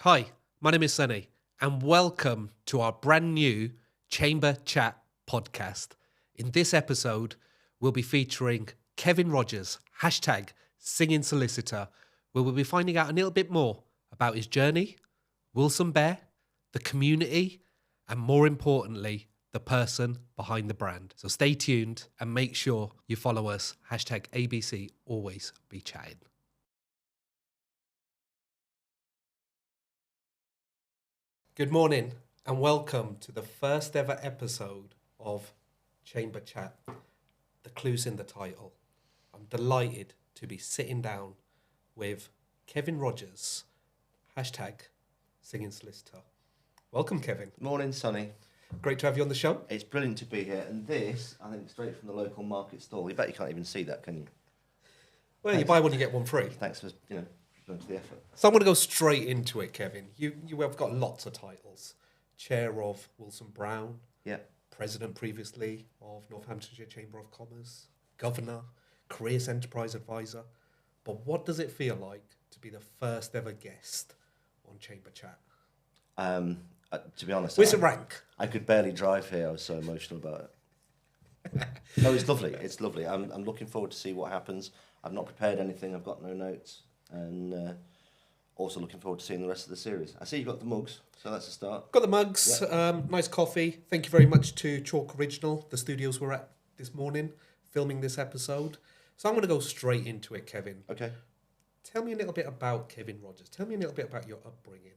Hi, my name is Sunny, and welcome to our brand new Chamber Chat podcast. In this episode, we'll be featuring Kevin Rogers, hashtag singing solicitor, where we'll be finding out a little bit more about his journey, Wilson Bear, the community, and more importantly, the person behind the brand. So stay tuned and make sure you follow us, hashtag ABC always be chatting. Good morning and welcome to the first ever episode of Chamber Chat. The clue's in the title. I'm delighted to be sitting down with Kevin Rogers, hashtag singing solicitor. Welcome, Kevin. Morning, Sonny. Great to have you on the show. It's brilliant to be here. And this, I think, straight from the local market stall. You bet you can't even see that, can you? Well, Thanks. you buy one, you get one free. Thanks for, going to the effort. So I'm going to go straight into it, Kevin. You have got lots of titles. Chair of Wilson Brown. Yeah. President previously of Northamptonshire Chamber of Commerce. Governor. Careers Enterprise Advisor. But what does it feel like to be the first ever guest on Chamber Chat? To be honest, Where's the rank? I could barely drive here. I was so emotional about it. No, it's lovely. It's lovely. I'm looking forward to see what happens. I've not prepared anything. I've got no notes. And also looking forward to seeing the rest of the series. I see you've got the mugs, so that's a start. Got the mugs, nice coffee. Thank you very much to Chalk Original, the studios we're at this morning, filming this episode. So I'm going to go straight into it, Kevin. Okay. Tell me a little bit about Kevin Rogers. Tell me a little bit about your upbringing.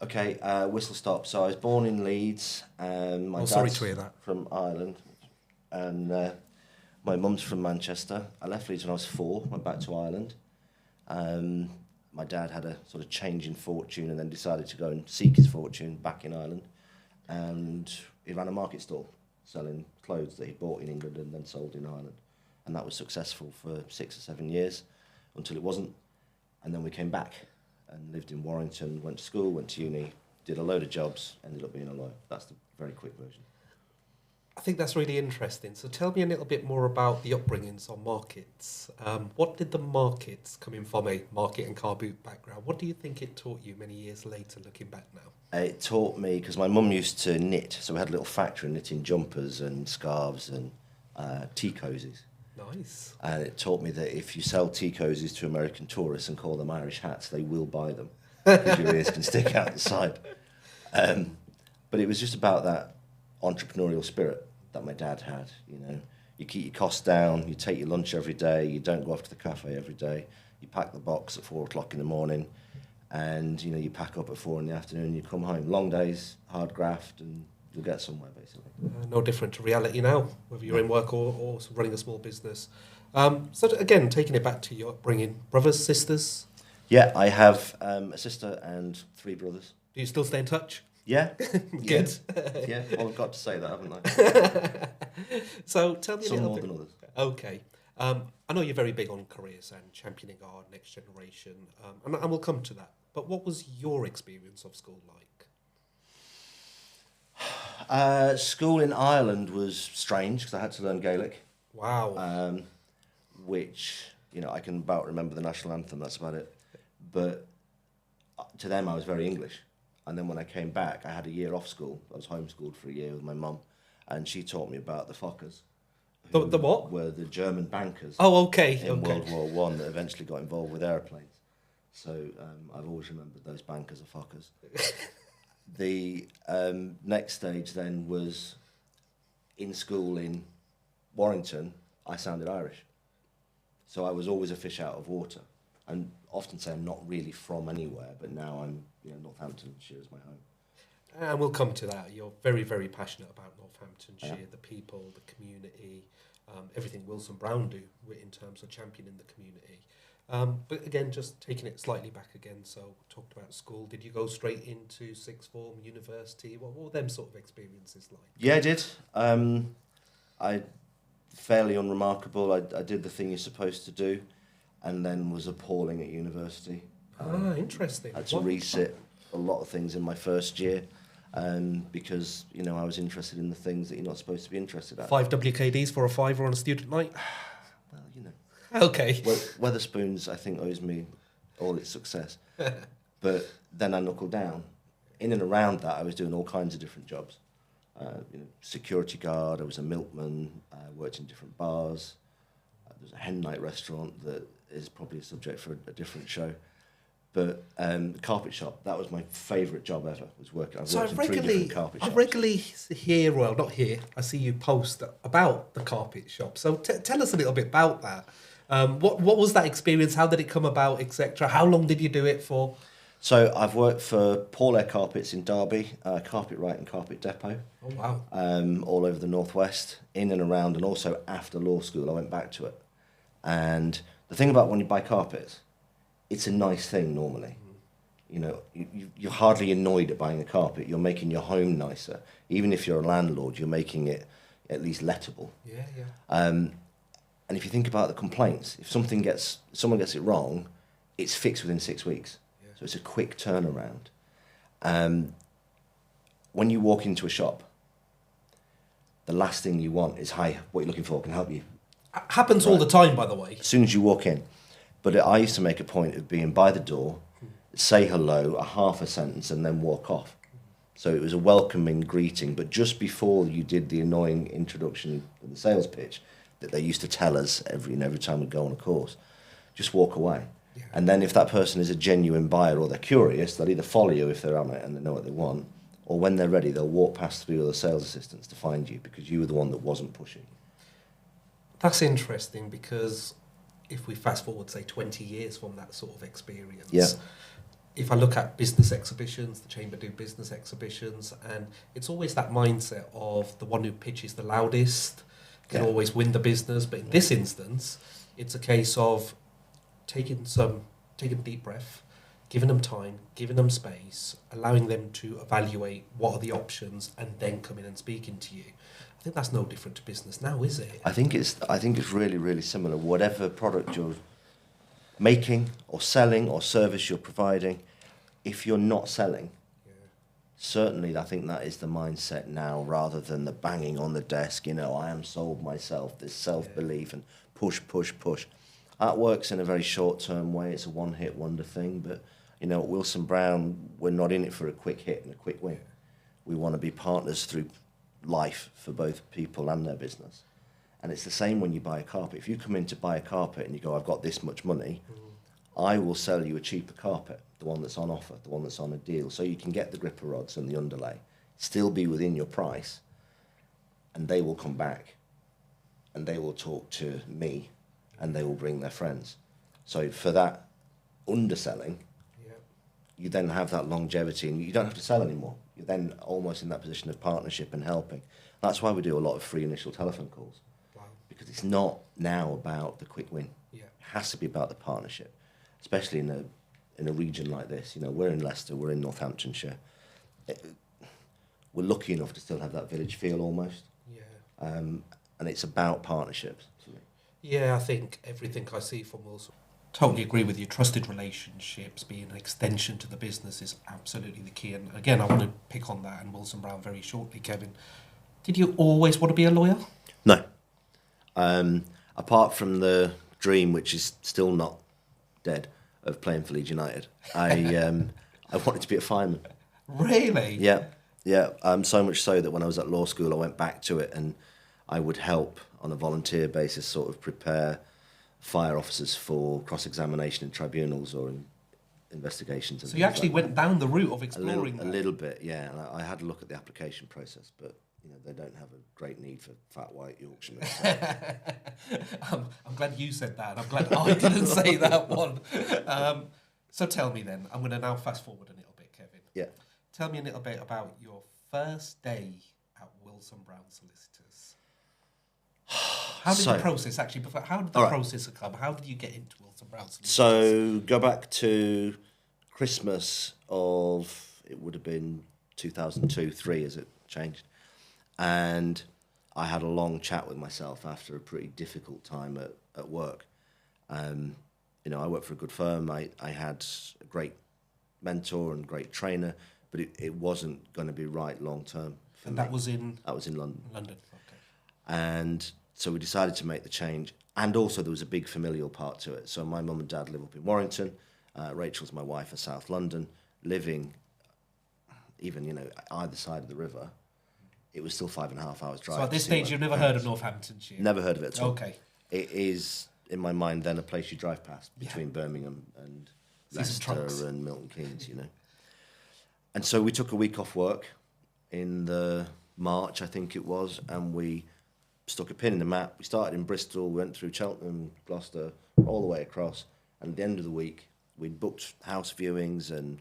Okay, whistle stop. So I was born in Leeds. My dad's sorry to hear that. From Ireland. And my mum's from Manchester. I left Leeds when I was 4, went back to Ireland. My dad had a sort of change in fortune and then decided to go and seek his fortune back in Ireland. And he ran a market stall selling clothes that he bought in England and then sold in Ireland. And that was successful for 6 or 7 years until it wasn't. And then we came back and lived in Warrington, went to school, went to uni, did a load of jobs, ended up being a lawyer. That's the very quick version. I think that's really interesting. So tell me a little bit more about the upbringings on markets. What did the markets, coming from a market and car boot background, what do you think it taught you many years later, looking back now? It taught me, because my mum used to knit, so we had a little factory knitting jumpers and scarves and tea cozies. Nice. And it taught me that if you sell tea cozies to American tourists and call them Irish hats, they will buy them, because your ears can stick out the side. But it was just about that entrepreneurial spirit that my dad had. You keep your costs down, you take your lunch every day, you don't go off to the cafe every day, you pack the box at 4 o'clock in the morning, and you pack up at 4 in the afternoon and you come home. Long days, hard graft, and you'll get somewhere, basically. No different to reality now, whether you're in work or running a small business. So again, taking it back to your upbringing, brothers, sisters? Yeah, I have a sister and 3 brothers. Do you still stay in touch? Yeah. Good. Yeah, well, I've got to say that, haven't I? So tell me a Some little more bit. than others. Okay. I know you're very big on careers and championing our next generation, and we'll come to that. But what was your experience of school like? School in Ireland was strange because I had to learn Gaelic, Wow. which, I can about remember the national anthem, that's about it. But to them, I was very English. And then when I came back, I had a year off school. I was homeschooled for a year with my mum, and she taught me about the Fokkers. The what? Were the German bankers Oh, okay. in World War One that eventually got involved with airplanes. So I've always remembered those bankers are Fokkers. The next stage then was in school in Warrington, I sounded Irish. So I was always a fish out of water. And often say I'm not really from anywhere, but now I'm, Northamptonshire is my home. And we'll come to that. You're very, very passionate about Northamptonshire, the people, the community, everything Wilson Brown do in terms of championing the community. But again, just taking it slightly back again, so talked about school. Did you go straight into sixth form, university? What were them sort of experiences like? Yeah, I did. I fairly unremarkable. I did the thing you're supposed to do, and then was appalling at university. Interesting. I had to resit a lot of things in my first year, because I was interested in the things that you're not supposed to be interested at. 5 WKDs for a fiver on a student night? Well, Okay. Weatherspoons, I think, owes me all its success. But then I knuckled down. In and around that, I was doing all kinds of different jobs. Security guard, I was a milkman, worked in different bars. There's a hen night restaurant that is probably a subject for a different show. But carpet shop, that was my favourite job ever, was working. I've worked in 3 different carpet shops. I regularly hear, well, not here, I see you post about the carpet shop. So tell us a little bit about that. What was that experience? How did it come about, etc.? How long did you do it for? So I've worked for Paul Air Carpets in Derby, Carpet-Rite and Carpet Depot. Oh, wow. All over the Northwest, in and around, and also after law school, I went back to it. And the thing about when you buy carpets, it's a nice thing normally. You know, you're hardly annoyed at buying a carpet. You're making your home nicer. Even if you're a landlord, you're making it at least lettable. Yeah, yeah. And if you think about the complaints, if someone gets it wrong, it's fixed within 6 weeks. Yeah. So it's a quick turnaround. When you walk into a shop, the last thing you want is, "Hi, what are you looking for? Can I help you?" Happens all the time, by the way. As soon as you walk in. But I used to make a point of being by the door, say hello, a half a sentence, and then walk off. So it was a welcoming greeting. But just before you did the annoying introduction of the sales pitch that they used to tell us every time we go on a course, just walk away. Yeah. And then if that person is a genuine buyer or they're curious, they'll either follow you if they're on it and they know what they want, or when they're ready, they'll walk past 3 other sales assistants to find you because you were the one that wasn't pushing. That's interesting because if we fast forward, say, 20 years from that sort of experience, yeah. If I look at business exhibitions, the Chamber do business exhibitions, and it's always that mindset of the one who pitches the loudest can always win the business. But in this instance, it's a case of taking a deep breath, giving them time, giving them space, allowing them to evaluate what are the options, and then coming and speaking to you. I think that's no different to business now, is it? I think it's really, really similar. Whatever product you're making or selling or service you're providing, if you're not selling, certainly I think that is the mindset now rather than the banging on the desk, I am sold myself, this self-belief and push. That works in a very short-term way. It's a one-hit wonder thing. But, at Wilson Brown, we're not in it for a quick hit and a quick win. We want to be partners through life for both people and their business. And it's the same when you buy a carpet. If you come in to buy a carpet and you go, "I've got this much money," I will sell you a cheaper carpet, the one that's on offer, the one that's on a deal, so you can get the gripper rods and the underlay, still be within your price, and they will come back and they will talk to me and they will bring their friends. So for that underselling, you then have that longevity and you don't have to sell anymore. You're then almost in that position of partnership and helping. That's why we do a lot of free initial telephone calls. Wow. Because it's not now about the quick win. Yeah. It has to be about the partnership, especially in a region like this. We're in Leicester, we're in Northamptonshire. We're lucky enough to still have that village feel almost. Yeah. And it's about partnerships. Yeah, I think everything I see from Wilson, totally agree with you. Trusted relationships being an extension to the business is absolutely the key. And again, I want to pick on that and Wilson Brown very shortly. Kevin, did you always want to be a lawyer? No. Apart from the dream, which is still not dead, of playing for Leeds United, I wanted to be a fireman. Really? Yeah. So much so that when I was at law school, I went back to it and I would help on a volunteer basis sort of prepare fire officers for cross-examination in tribunals or in investigations. So you actually went down the route of exploring a little bit, yeah. And I had a look at the application process, but they don't have a great need for fat white Yorkshiremen. I'm glad you said that. I'm glad I didn't say that one. So tell me then, I'm going to now fast forward a little bit, Kevin. Yeah. Tell me a little bit about your first day at Wilson Brown Solicitors. How did the process actually? How did the process come? How did you get into Wilson Brown Solicitors? So go back to Christmas of, it would have been 2002-03 as it changed, and I had a long chat with myself after a pretty difficult time at work. I worked for a good firm. I had a great mentor and great trainer, but it wasn't going to be right long term. And that was in London. London, okay. And so we decided to make the change. And also there was a big familial part to it. So my mum and dad live up in Warrington, Rachel's my wife, in South London, living even, either side of the river. It was still 5.5 hours drive. So at this stage, you've never heard of Northamptonshire? Never heard of it at all. Okay. It is, in my mind, then a place you drive past between Birmingham and Leicester and Milton Keynes, And so we took a week off work in the March, I think it was, and we stuck a pin in the map. We started in Bristol, we went through Cheltenham, Gloucester, all the way across. And at the end of the week, we'd booked house viewings and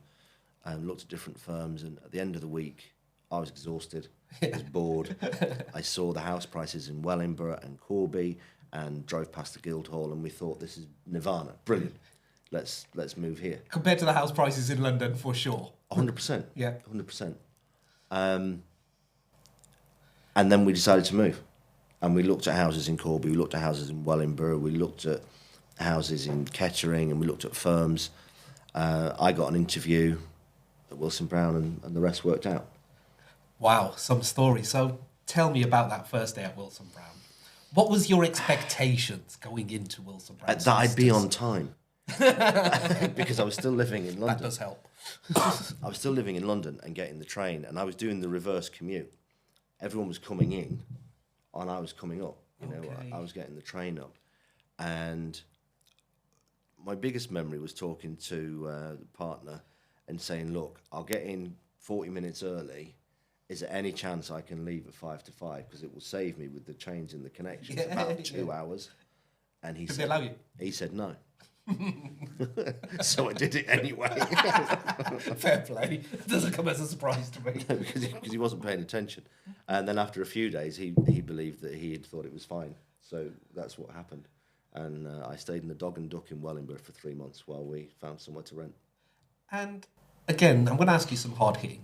looked at different firms. And at the end of the week, I was exhausted. I was bored. I saw the house prices in Wellingborough and Corby and drove past the Guildhall, and we thought, this is nirvana. Brilliant. Let's move here. Compared to the house prices in London, for sure. 100%. Yeah. 100%. And then we decided to move. And we looked at houses in Corby, we looked at houses in Wellingborough, we looked at houses in Kettering, and we looked at firms. I got an interview at Wilson Brown, and the rest worked out. Wow, some story. So tell me about that first day at Wilson Brown. What was your expectations going into Wilson Brown? That I'd be on time. Because I was still living in London. That does help. I was still living in London and getting the train, and I was doing the reverse commute. Everyone was coming in, and I was coming up. I was getting the train up. And my biggest memory was talking to the partner and saying, look, I'll get in 40 minutes early. Is there any chance I can leave at 5 to 5? Because it will save me with the change and the connections about 2 hours. And he Did said, they allow you? He said no. So I did it anyway. Fair play. It doesn't come as a surprise to me. because he wasn't paying attention. And then after a few days, he believed that he had thought it was fine. So that's what happened. And I stayed in the Dog and Duck in Wellingborough for 3 months while we found somewhere to rent. And again, I'm going to ask you some hard-hitting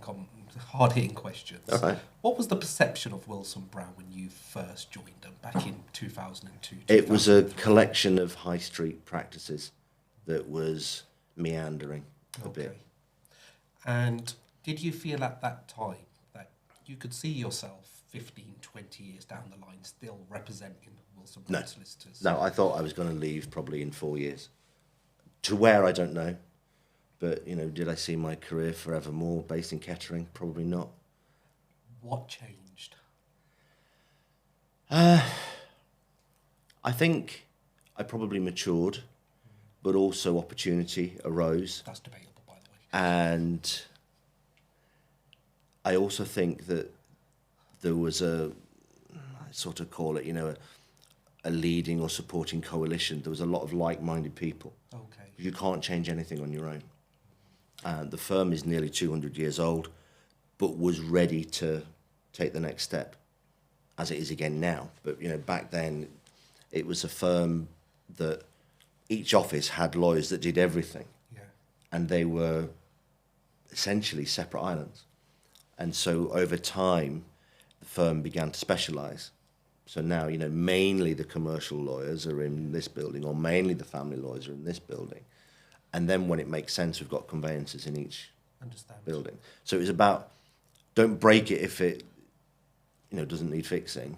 questions. All right. What was the perception of Wilson Brown when you first joined them back in 2002? It was a collection of high street practices that was meandering a bit. And did you feel at that time that you could see yourself 15, 20 years down the line still representing Wilson Brown solicitors? No, I thought I was going to leave probably in 4 years. To where, I don't know. But, did I see my career forevermore based in Kettering? Probably not. What changed? I think I probably matured, but also opportunity arose. That's debatable, by the way. And I also think that there was I sort of call it, a leading or supporting coalition. There was a lot of like-minded people. Okay. You can't change anything on your own. The firm is nearly 200 years old, but was ready to take the next step, as it is again now. But, back then, it was a firm that each office had lawyers that did everything. Yeah. And they were essentially separate islands. And so over time, the firm began to specialise. So now, mainly the commercial lawyers are in this building, or mainly the family lawyers are in this building. And then when it makes sense, we've got conveyancers in each building. So it was about, don't break it if it, doesn't need fixing,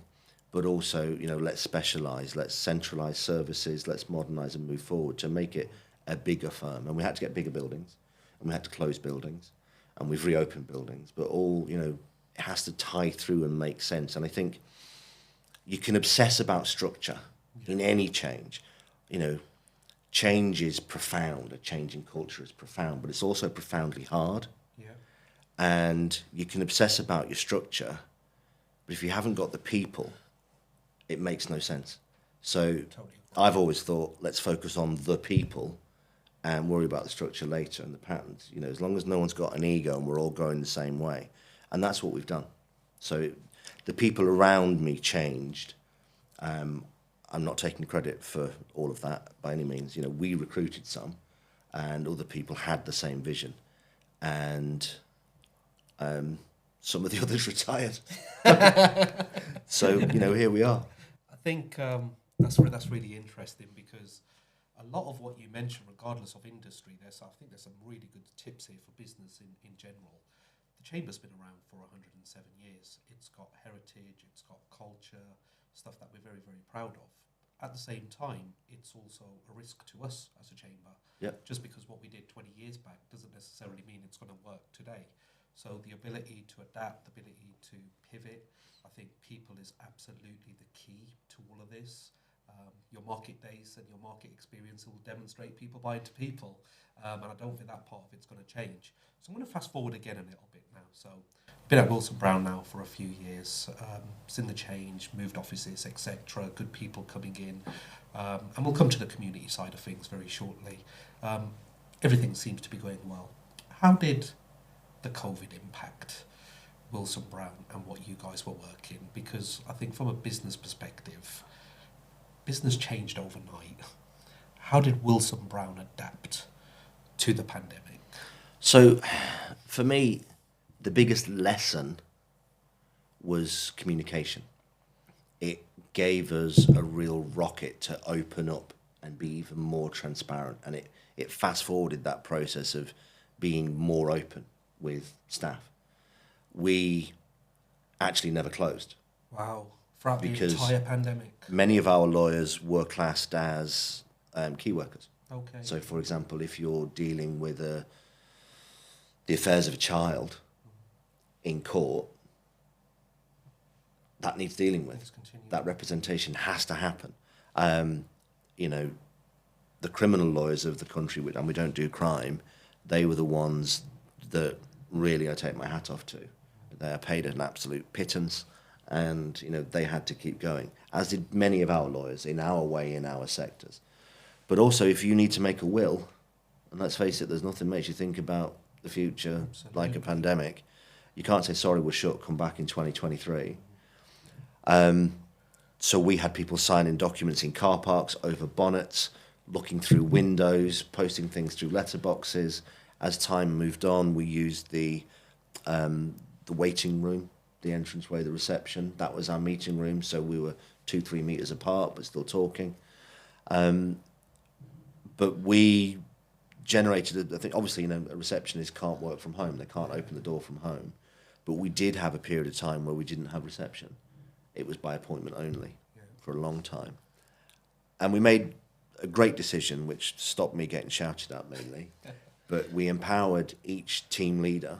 but also, let's specialise, let's centralise services, let's modernise and move forward to make it a bigger firm. And we had to get bigger buildings, and we had to close buildings, and we've reopened buildings, but all, it has to tie through and make sense. And I think you can obsess about structure in any change. Change is profound. A change in culture is profound, but it's also profoundly hard. Yeah. And you can obsess about your structure, but if you haven't got the people, it makes no sense. So Totally. I've always thought, let's focus on the people and worry about the structure later and the patterns. As long as no one's got an ego and we're all going the same way. And that's what we've done. So the people around me changed. I'm not taking credit for all of that by any means. We recruited some, and other people had the same vision, and some of the others retired. So here we are. I think that's really interesting, because a lot of what you mentioned, regardless of industry, I think there's some really good tips here for business in general. The Chamber's been around for 107 years. It's got heritage, it's got culture, stuff that we're very, very proud of. at the same time, it's also a risk to us as a chamber. Yep. Just because what we did 20 years back doesn't necessarily mean it's going to work today. So the ability to adapt, the ability to pivot, I think people is absolutely the key to all of this. Your market days and your market experience will demonstrate people buying to people. And I don't think that part of it's going to change. So I'm going to fast forward again a little bit now. So been at Wilson Brown now for a few years, seen the change, moved offices, etc. Good people coming in, and we'll come to the community side of things very shortly. Everything seems to be going well. How did the COVID impact Wilson Brown and what you guys were working? Because I think from a business perspective, business changed overnight. How did Wilson Brown adapt to the pandemic? So, for me, the biggest lesson was communication. It gave us a real rocket to open up and be even more transparent. And it fast forwarded that process of being more open with staff. We actually never closed. Wow. Throughout the Because entire pandemic. many of our lawyers were classed as key workers. Okay. So, for example, if you're dealing with the affairs of a child in court, that needs dealing with. Let's continue. That representation has to happen. You know, the criminal lawyers of the country, and we don't do crime, they were the ones that really I take my hat off to. They are paid an absolute pittance, and you know they had to keep going, as did many of our lawyers in our way, in our sectors. But also, if you need to make a will, and let's face it, there's nothing makes you think about the future like a pandemic. You can't say, sorry, we're shut, come back in 2023. So we had people signing documents in car parks, over bonnets, looking through windows, posting things through letterboxes. As time moved on, we used the waiting room, the entranceway, the reception. That was our meeting room, so we were 2-3 meters apart, but still talking. But we generated, I think, obviously, you know, a receptionist can't work from home. They can't open the door from home. But we did have a period of time where we didn't have reception. It was by appointment only for a long time. And we made a great decision, which stopped me getting shouted at mainly. But we empowered each team leader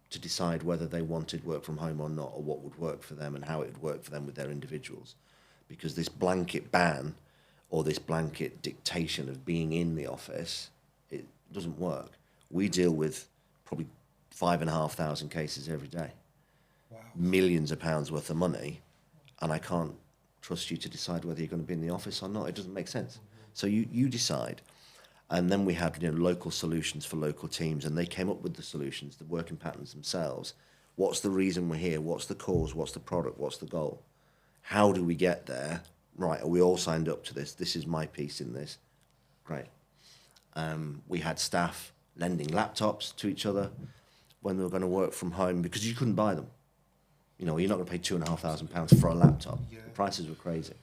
to decide whether they wanted work from home or not, or what would work for them and how it would work for them with their individuals. Because this blanket ban or this blanket dictation of being in the office, it doesn't work. We deal with probably 5,500 cases every day. Wow. Millions of pounds worth of money, and I can't trust you to decide whether you're going to be in the office or not. It doesn't make sense. So you decide. And then we had, you know, local solutions for local teams, and they came up with the solutions, the working patterns themselves. What's the reason we're here? What's the cause? What's the product? What's the goal? How do we get there? Right, are we all signed up to this? This is my piece in this. Great. We had staff lending laptops to each other when they were going to work from home because you couldn't buy them. You know, you're not going to pay £2,500 for a laptop. Yeah. The prices were crazy.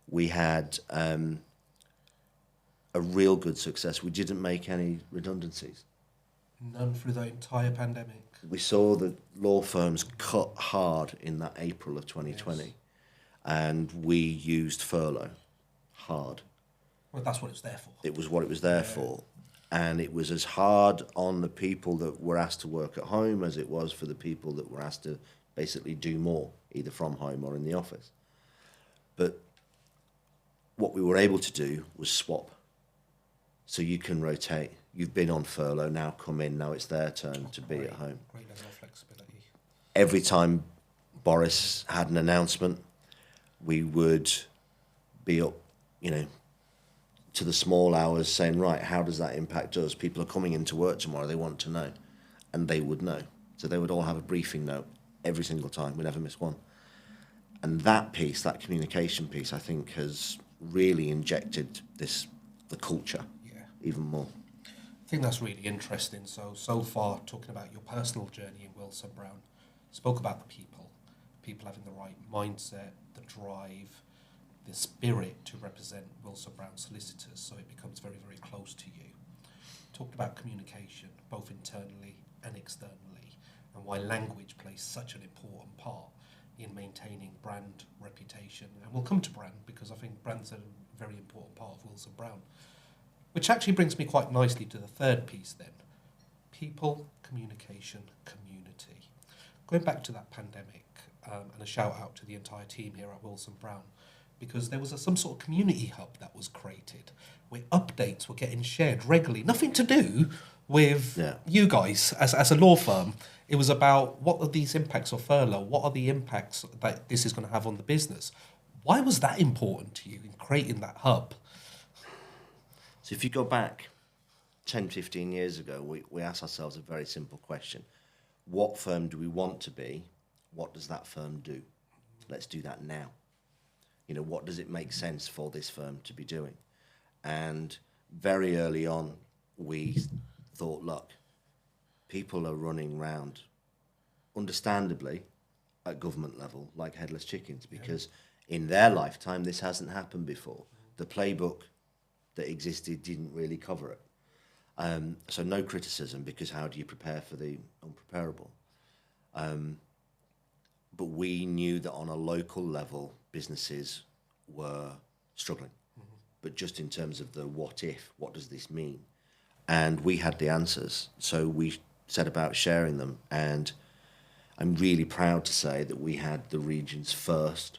We had a real good success. We didn't make any redundancies. None through the entire pandemic. We saw the law firms cut hard in that April of 2020. Yes. And we used furlough hard. Well, that's what it's there for. It was what it was there for. And it was as hard on the people that were asked to work at home as it was for the people that were asked to basically do more, either from home or in the office. But what we were able to do was swap. So you can rotate. You've been on furlough, now come in, now it's their turn to be at home. Great level of flexibility. Every time Boris had an announcement, we would be up, you know, to the small hours saying, right, how does that impact us? People are coming into work tomorrow, they want to know. And they would know. So they would all have a briefing note every single time. We never miss one. And that piece, that communication piece, I think has really injected the culture even more. I think that's really interesting. So far, talking about your personal journey in Wilson Brown, spoke about the people having the right mindset, the drive, the spirit to represent Wilson Brown solicitors, so it becomes very, very close to you. Talked about communication, both internally and externally, and why language plays such an important part. in maintaining brand reputation. And we'll come to brand because I think brand's a very important part of Wilson Brown. Which actually brings me quite nicely to the third piece then. People, communication, community. Going back to that pandemic, and a shout out to the entire team here at Wilson Brown, because there was some sort of community hub that was created where updates were getting shared regularly. Nothing to do with you guys as a law firm. It was about what are these impacts of furlough? What are the impacts that this is going to have on the business? Why was that important to you in creating that hub? So if you go back 10, 15 years ago, we asked ourselves a very simple question. What firm do we want to be? What does that firm do? Let's do that now. You know, what does it make sense for this firm to be doing? And very early on, we thought, look, people are running around, understandably, at government level, like headless chickens, because in their lifetime, this hasn't happened before. The playbook that existed didn't really cover it. So no criticism, because how do you prepare for the unpreparable? But we knew that on a local level, businesses were struggling. Mm-hmm. But just in terms of the what if, what does this mean? And we had the answers. So we set about sharing them. And I'm really proud to say that we had the region's first,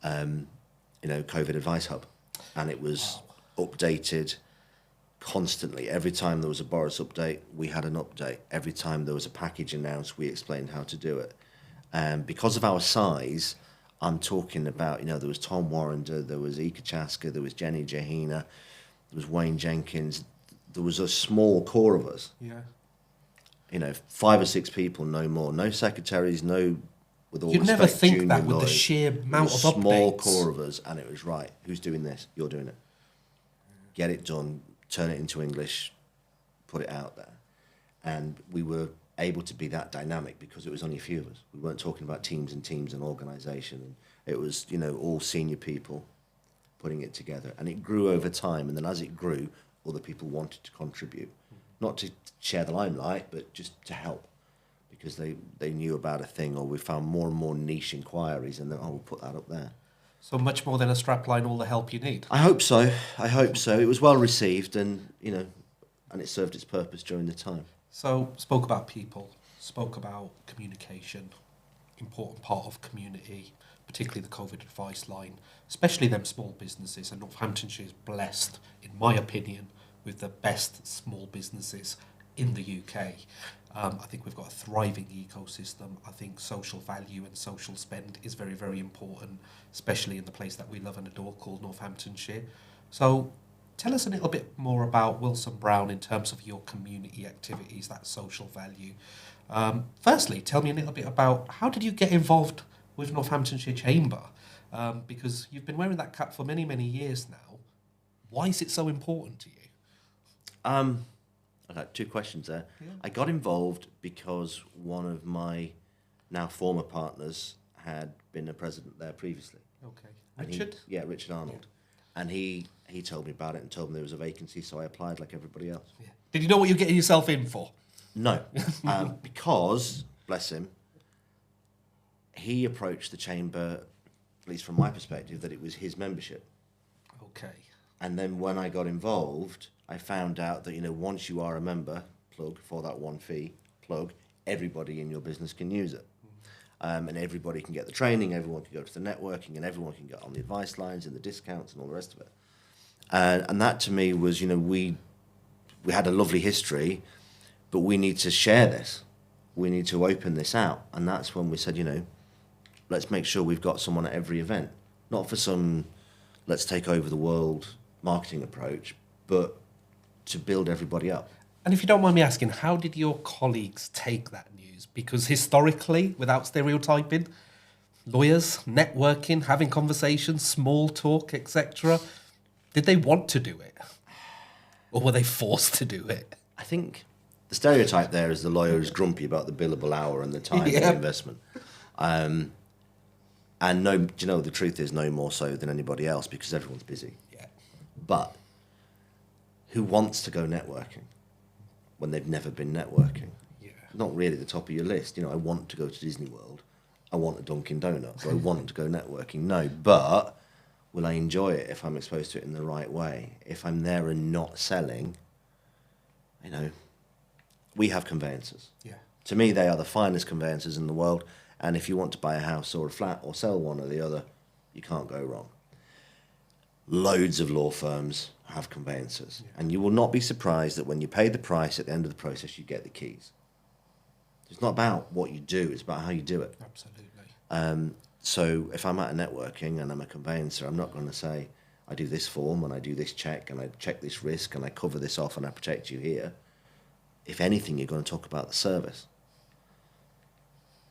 COVID advice hub. And it was updated constantly. Every time there was a Boris update, we had an update. Every time there was a package announced, we explained how to do it. And because of our size, I'm talking about, there was Tom Warrender, there was Ika Chaska, there was Jenny Jahina, there was Wayne Jenkins. There was a small core of us. Yeah. 5 or 6 people, no more. No secretaries, no, with all You'd respect, never think that with lawyers. the sheer amount of updates. Small core of us, and it was right. Who's doing this? You're doing it. Get it done, turn it into English, put it out there. And we were able to be that dynamic because it was only a few of us. We weren't talking about teams and organisation. It was, all senior people putting it together. And it grew over time. And then as it grew, other people wanted to contribute. Not to share the limelight, but just to help. Because they knew about a thing, or we found more and more niche inquiries, and then, we'll put that up there. So much more than a strapline, all the help you need. I hope so. It was well received, and, and it served its purpose during the time. So, spoke about people, spoke about communication, important part of community, particularly the COVID advice line, especially them small businesses. And Northamptonshire is blessed, in my opinion, with the best small businesses in the UK. I think we've got a thriving ecosystem. I think social value and social spend is very, very important, especially in the place that we love and adore called Northamptonshire. So, tell us a little bit more about Wilson Brown in terms of your community activities, that social value. Firstly, tell me a little bit about how did you get involved with Northamptonshire Chamber? Because you've been wearing that cap for many, many years now. Why is it so important to you? I got 2 questions there. Yeah. I got involved because one of my now former partners had been a president there previously. Okay. Richard? Richard Arnold. Yeah. And he told me about it and told me there was a vacancy, so I applied like everybody else. Yeah. Did you know what you're getting yourself in for? No. Because, bless him, he approached the chamber, at least from my perspective, that it was his membership. Okay. And then when I got involved, I found out that, once you are a member, plug, for that one fee, plug, everybody in your business can use it. And everybody can get the training, everyone can go to the networking, and everyone can get on the advice lines and the discounts and all the rest of it. And that to me was, we had a lovely history, but we need to share this. We need to open this out. And that's when we said, let's make sure we've got someone at every event. Not for some, let's take over the world marketing approach, but to build everybody up. And if you don't mind me asking, how did your colleagues take that news? Because historically, without stereotyping, lawyers, networking, having conversations, small talk, etc., did they want to do it? Or were they forced to do it? I think the stereotype there is the lawyer is grumpy about the billable hour and the time and the investment. And the truth is no more so than anybody else because everyone's busy. Yeah. But who wants to go networking when they've never been networking? Yeah. Not really the top of your list. I want to go to Disney World. I want a Dunkin' Donuts, or I want to go networking. No, but will I enjoy it if I'm exposed to it in the right way? If I'm there and not selling, we have conveyancers. Yeah. To me, they are the finest conveyancers in the world. And if you want to buy a house or a flat or sell one or the other, you can't go wrong. Loads of law firms have conveyancers. Yeah. And you will not be surprised that when you pay the price at the end of the process, you get the keys. It's not about what you do, it's about how you do it. Absolutely. So if I'm at a networking and I'm a conveyancer, I'm not going to say, I do this form and I do this check and I check this risk and I cover this off and I protect you here. If anything, you're going to talk about the service.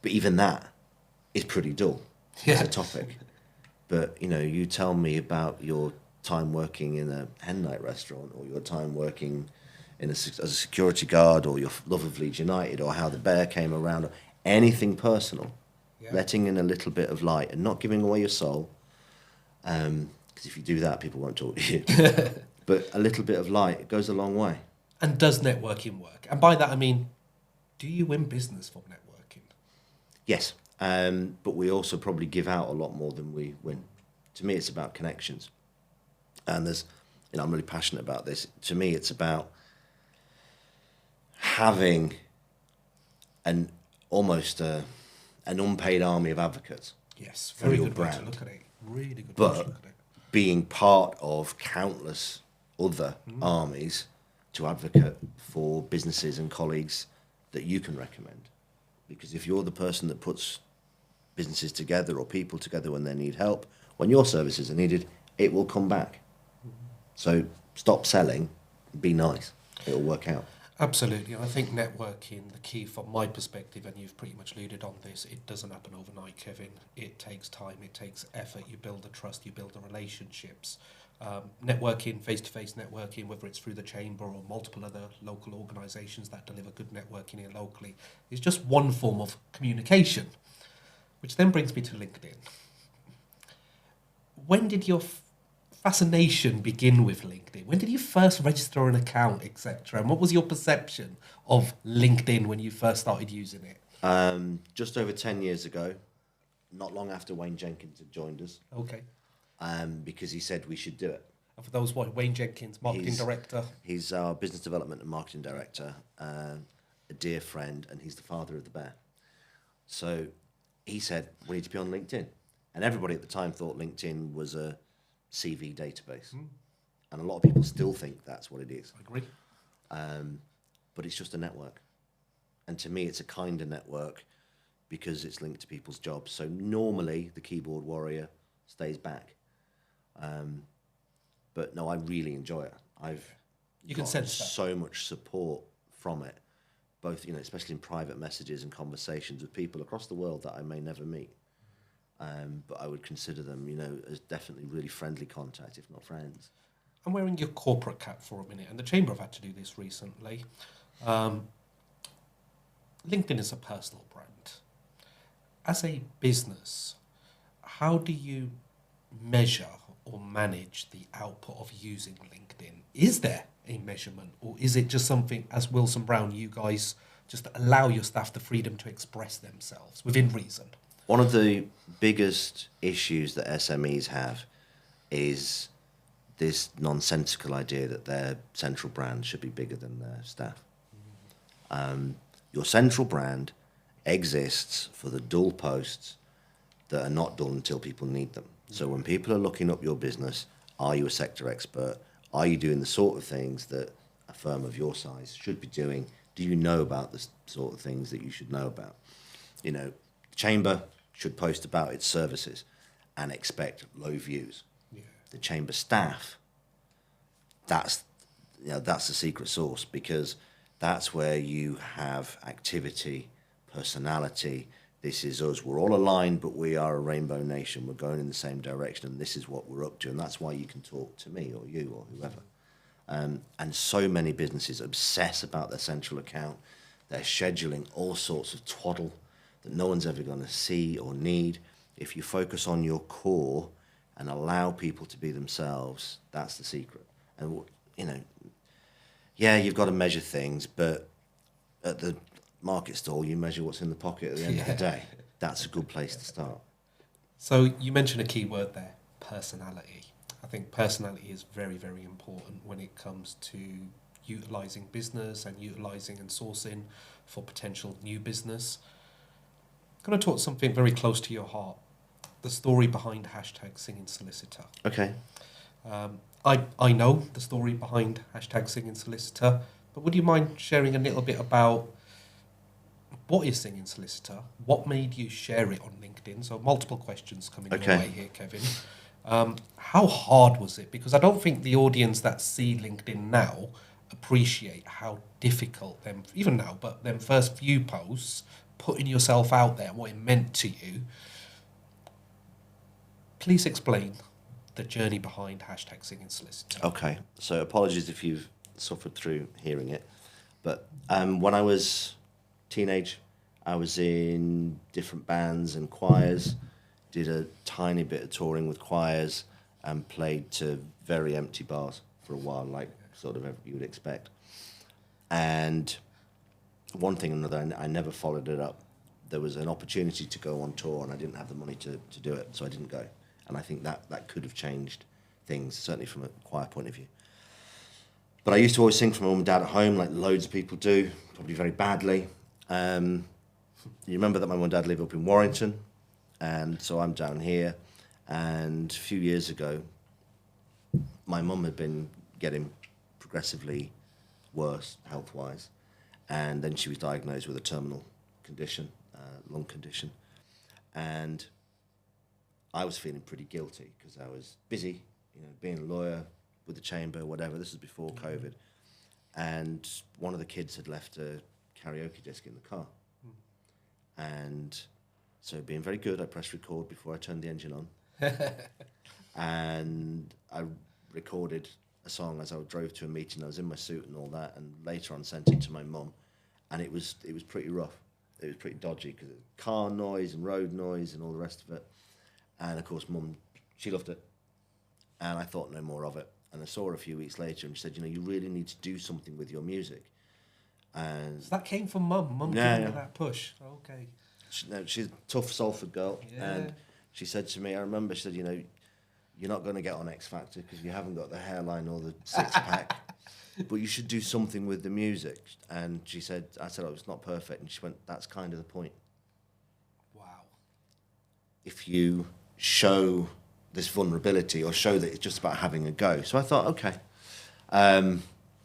But even that is pretty dull as a topic. But, you tell me about your time working in a hen night restaurant, or your time working as a security guard, or your love of Leeds United, or how the bear came around, or anything personal. Yeah. Letting in a little bit of light and not giving away your soul. Because if you do that, people won't talk to you. But a little bit of light, it goes a long way. And does networking work? And by that, I mean, do you win business from networking? Yes. But we also probably give out a lot more than we win. To me, it's about connections. And I'm really passionate about this. To me, it's about having an unpaid army of advocates. Yes, very good way to look at it. Really good way to look at it. Being part of countless other armies to advocate for businesses and colleagues that you can recommend. Because if you're the person that puts businesses together or people together when they need help, when your services are needed, it will come back. So stop selling, be nice. It'll work out. Absolutely. And I think networking, the key from my perspective, and you've pretty much alluded on this, it doesn't happen overnight, Kevin. It takes time, it takes effort. You build the trust, you build the relationships. Networking, face-to-face networking, whether it's through the chamber or multiple other local organisations that deliver good networking here locally, is just one form of communication, which then brings me to LinkedIn. When did your fascination begin with LinkedIn? When did you first register an account, etc.? And what was your perception of LinkedIn when you first started using it? Just over 10 years ago, not long after Wayne Jenkins had joined us. Okay. Because he said we should do it. And for those, Wayne Jenkins, marketing director? He's our business development and marketing director, a dear friend, and he's the father of the bear. So he said, we need to be on LinkedIn. And everybody at the time thought LinkedIn was a CV database. And a lot of people still think that's what it is. I agree. But it's just a network. And to me, it's a kind of network because it's linked to people's jobs. So normally, the keyboard warrior stays back. But no, I really enjoy it. You can sense that. So much support from it, both, especially in private messages and conversations with people across the world that I may never meet. But I would consider them, as definitely really friendly contact, if not friends. I'm wearing your corporate cap for a minute, and the Chamber have had to do this recently. LinkedIn is a personal brand. As a business, how do you measure or manage the output of using LinkedIn? Is there a measurement, or is it just something, as Wilson Brown, you guys just allow your staff the freedom to express themselves within reason? One of the biggest issues that SMEs have is this nonsensical idea that their central brand should be bigger than their staff. Your central brand exists for the dull posts that are not done until people need them. So when people are looking up your business, are you a sector expert? Are you doing the sort of things that a firm of your size should be doing? Do you know about the sort of things that you should know about? The Chamber should post about its services and expect low views. Yeah. The Chamber staff, that's the secret sauce, because that's where you have activity, personality. This is us. We're all aligned, but we are a rainbow nation. We're going in the same direction, and this is what we're up to. And that's why you can talk to me or you or whoever. And so many businesses obsess about their central account. They're scheduling all sorts of twaddle that no one's ever going to see or need. If you focus on your core and allow people to be themselves, that's the secret. And, you've got to measure things, but at the market stall, you measure what's in the pocket at the end of the day. that's a good place to start. So you mentioned a key word there, personality. I think personality is very, very important when it comes to utilising business and utilising and sourcing for potential new business. I'm going to talk something very close to your heart, the story behind hashtag Singing Solicitor. Okay. I know the story behind hashtag Singing Solicitor, but would you mind sharing a little bit about what is Singing Solicitor? What made you share it on LinkedIn? So multiple questions coming your way here, Kevin. How hard was it? Because I don't think the audience that see LinkedIn now appreciate how difficult them, even now, but them first few posts, putting yourself out there, what it meant to you. Please explain the journey behind hashtag Singing Solicitor. Okay, so apologies if you've suffered through hearing it, but when I was teenage, I was in different bands and choirs, did a tiny bit of touring with choirs, and played to very empty bars for a while, like sort of you would expect. And one thing or another, I never followed it up. There was an opportunity to go on tour, and I didn't have the money to do it, so I didn't go. And I think that could have changed things, certainly from a choir point of view. But I used to always sing for my mum and dad at home, like loads of people do, probably very badly. You remember that my mum and dad live up in Warrington, and so I'm down here. And a few years ago, my mum had been getting progressively worse health-wise, and then she was diagnosed with a terminal condition, lung condition. And I was feeling pretty guilty because I was busy, being a lawyer with the chamber, whatever. This was before COVID. And one of the kids had left a karaoke disc in the car. And so being very good, I pressed record before I turned the engine on. And I recorded a song as I drove to a meeting. I was in my suit and all that, and later on sent it to my mum. And it was pretty rough. It was pretty dodgy because of car noise and road noise and all the rest of it. And of course, Mum, she loved it. And I thought no more of it. And I saw her a few weeks later, and she said, you really need to do something with your music. And so that came from Mum. Mum gave you that push. Okay. She's a tough Salford girl. Yeah. And she said to me, I remember, she said, you're not going to get on X Factor because you haven't got the hairline or the six-pack. But you should do something with the music. And I said, oh, it's not perfect. And she went, that's kind of the point. Wow. If you show this vulnerability or show that it's just about having a go. So I thought, okay. And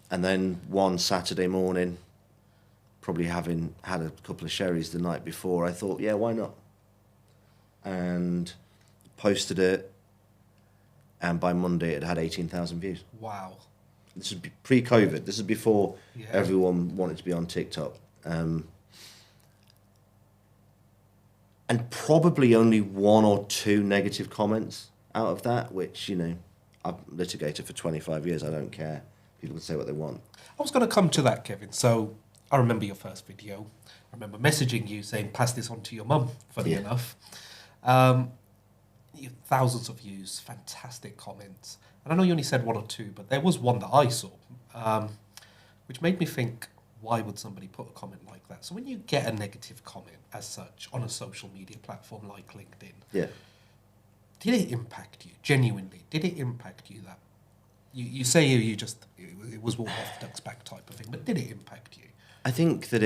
then one Saturday morning, probably having had a couple of sherries the night before, I thought, yeah, why not? And posted it. And by Monday, it had 18,000 views. Wow. This is pre-COVID. This is before everyone wanted to be on TikTok. And probably only one or two negative comments out of that, which, I've litigated for 25 years. I don't care. People can say what they want. I was going to come to that, Kevin. So I remember your first video. I remember messaging you saying, pass this on to your mum, funny enough. Thousands of views, fantastic comments. And I know you only said one or two, but there was one that I saw, which made me think, why would somebody put a comment like that? So when you get a negative comment as such on a social media platform like LinkedIn, did it impact you, genuinely? Did it impact you that? You say you just, it was walk off duck's back type of thing, but did it impact you? I think that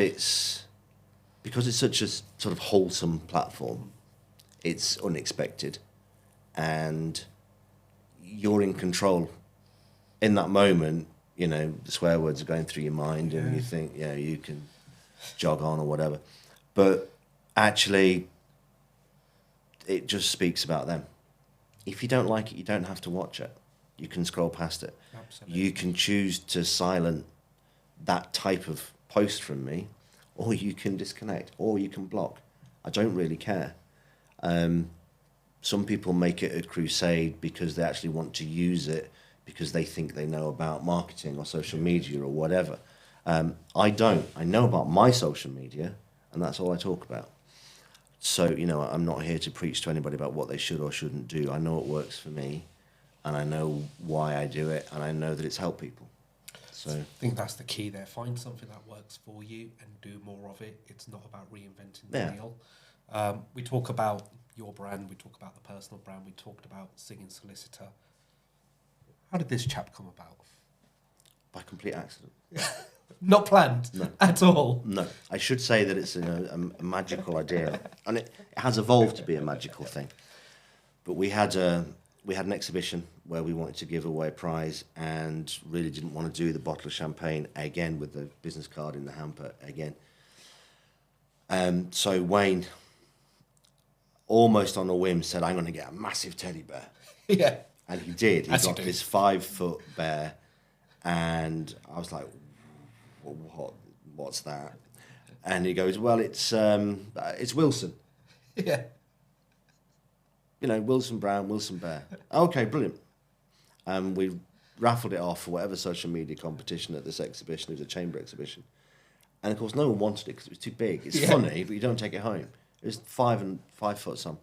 because it's such a sort of wholesome platform, it's unexpected. And you're in control. In that moment, the swear words are going through your mind and you think, you can jog on or whatever. But actually, it just speaks about them. If you don't like it, you don't have to watch it. You can scroll past it. Absolutely. You can choose to silence that type of post from me, or you can disconnect, or you can block. I don't really care. Some people make it a crusade because they actually want to use it because they think they know about marketing or social media or whatever. I don't. I know about my social media, and that's all I talk about. So, I'm not here to preach to anybody about what they should or shouldn't do. I know what works for me, and I know why I do it, and I know that it's helped people. So I think that's the key there. Find something that works for you and do more of it. It's not about reinventing the wheel. We talk about your brand, we talk about the personal brand, we talked about Singing Solicitor. How did this chap come about? By complete accident. Not planned at all. No, I should say that it's a magical idea, and it has evolved to be a magical thing. But we had an exhibition where we wanted to give away a prize, and really didn't want to do the bottle of champagne again with the business card in the hamper again. So Wayne, almost on a whim, said, "I'm going to get a massive teddy bear." Yeah. And he did. He As you got do. this 5-foot bear, and I was like, "What's that?" And he goes, "Well, it's Wilson. Yeah. You know, Wilson Brown, Wilson Bear." Okay, brilliant. And we raffled it off for whatever social media competition at this exhibition. It was a chamber exhibition, and of course, no one wanted it because it was too big. It's funny, but you don't take it home. It was 5 foot some,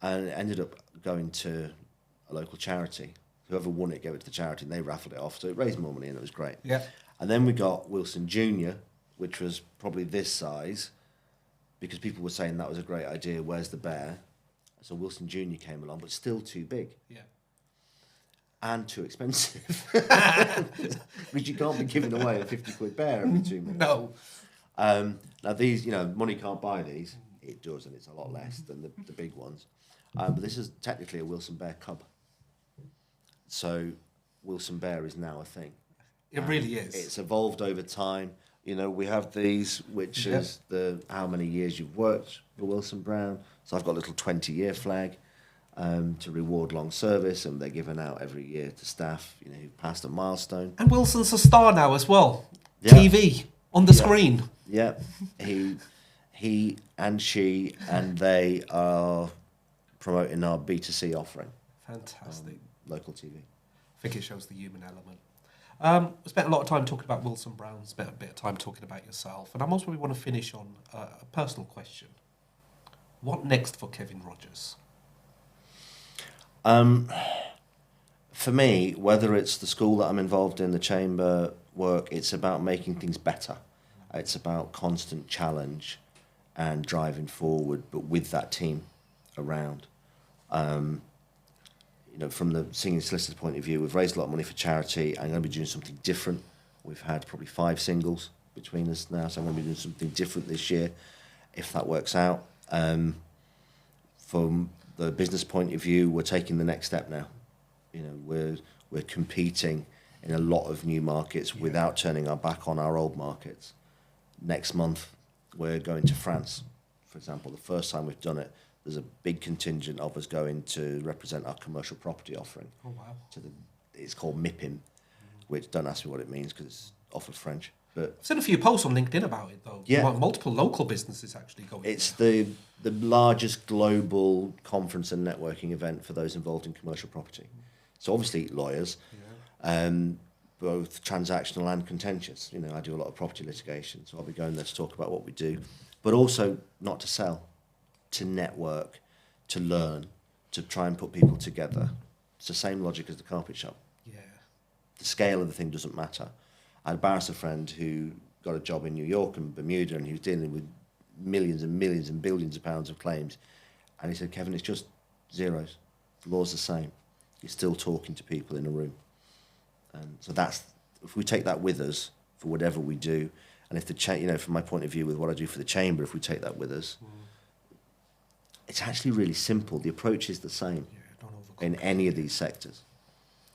and it ended up going to a local charity. Whoever won it gave it to the charity, and they raffled it off, so it raised more money, and it was great. Yeah. And then we got Wilson Junior, which was probably this size, because people were saying that was a great idea. Where's the bear? So Wilson Junior came along, but still too big Yeah. and too expensive, because you can't be giving away a 50 quid bear every 2 minutes. No. Now these, money can't buy these. It does, and it's a lot less than the big ones. But this is technically a Wilson Bear cub. So Wilson Bear is now a thing. It really is. It's evolved over time. We have these, which is how many years you've worked for Wilson Brown. So I've got a little 20-year flag to reward long service, and they're given out every year to staff, who've passed a milestone. And Wilson's a star now as well. Yeah. TV, on the screen. Yeah, he and she and they are promoting our B2C offering. Fantastic. Local TV. I think it shows the human element. We spent a lot of time talking about Wilson Brown, spent a bit of time talking about yourself, and I most probably want to finish on a personal question. What next for Kevin Rogers? For me, whether it's the school that I'm involved in, the chamber work, it's about making things better. It's about constant challenge and driving forward, but with that team around. From the Singing Solicitor point of view, we've raised a lot of money for charity. I'm going to be doing something different. We've had probably 5 singles between us now, so I'm going to be doing something different this year, if that works out. From the business point of view, we're taking the next step now. We're competing in a lot of new markets without turning our back on our old markets. Next month, we're going to France, for example. The first time we've done it, there's a big contingent of us going to represent our commercial property offering. Oh, wow. It's called MIPIM, which, don't ask me what it means because it's off of French. But I've seen a few posts on LinkedIn about it, though. Yeah. Multiple local businesses actually going. it's the largest global conference and networking event for those involved in commercial property. So obviously lawyers, both transactional and contentious. I do a lot of property litigation, so I'll be going there to talk about what we do, but also not to sell, to network, to learn, to try and put people together. It's the same logic as the carpet shop. Yeah. The scale of the thing doesn't matter. I had a barrister friend who got a job in New York and Bermuda, and he was dealing with millions and millions and billions of pounds of claims. And he said, "Kevin, it's just zeros. The law's the same. You're still talking to people in a room." And so if we take that with us for whatever we do, and if from my point of view with what I do for the chamber, if we take that with us, it's actually really simple. The approach is the same in any of these sectors.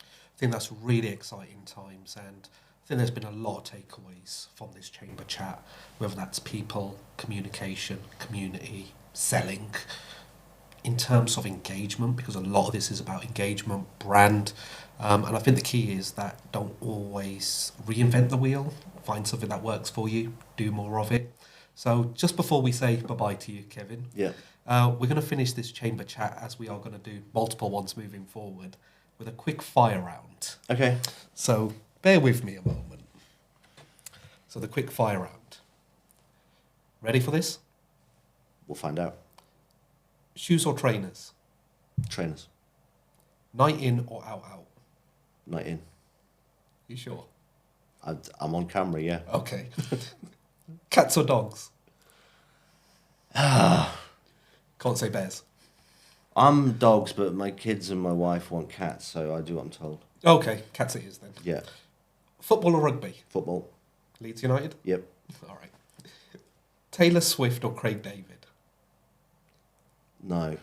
I think that's really exciting times, and I think there's been a lot of takeaways from this chamber chat, whether that's people, communication, community, selling, in terms of engagement, because a lot of this is about engagement, brand, and I think the key is that don't always reinvent the wheel. Find something that works for you, do more of it. So just before we say bye-bye to you, Kevin, we're going to finish this chamber chat, as we are going to do multiple ones moving forward, with a quick fire round. Okay. So bear with me a moment. So the quick fire round. Ready for this? We'll find out. Shoes or trainers? Trainers. Night in or out? Night in. You sure? I'm on camera, yeah. Okay. Cats or dogs? Can't say bears. I'm dogs, but my kids and my wife want cats, so I do what I'm told. Okay, cats it is then. Yeah. Football or rugby? Football. Leeds United? Yep. All right. Taylor Swift or Craig David? No.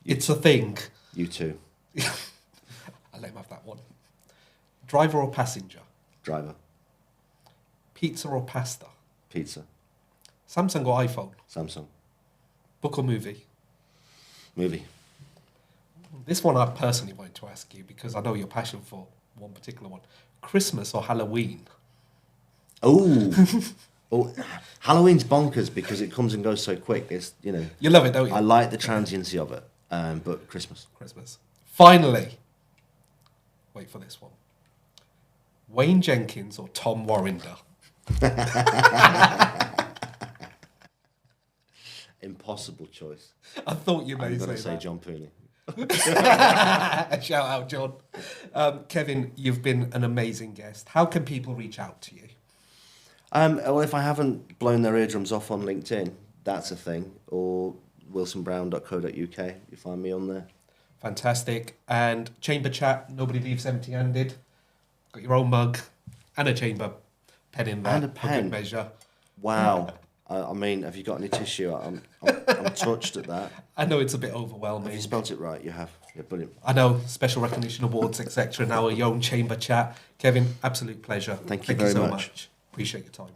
It's a thing. You too. I'll let him have that one. Driver or passenger? Driver. Pizza or pasta? Pizza. Samsung or iPhone? Samsung. Book or movie? Movie. This one I personally wanted to ask you because I know your passion for one particular one. Christmas or Halloween? Oh. Oh, Halloween's bonkers because it comes and goes so quick. It's, you know. You love it, don't you? I like the transiency of it, but Christmas. Christmas. Finally, wait for this one. Wayne Jenkins or Tom Warrender? Impossible choice. I thought you may I'm say going to say that. John Pooney. Shout out, John. Kevin, you've been an amazing guest. How can people reach out to you? Well, if I haven't blown their eardrums off on LinkedIn, that's a thing. Or wilsonbrown.co.uk. You find me on there. Fantastic. And Chamber Chat, nobody leaves empty-handed. Got your own mug and a chamber pen in there. And a For pen. good measure. Wow. I mean, have you got any tissue? I'm touched at that. I know it's a bit overwhelming. Have you spelt it right? You have. Yeah, brilliant. I know, special recognition awards, etc. Now a young Chamber Chat. Kevin, absolute pleasure. Thank you very so much. Appreciate your time.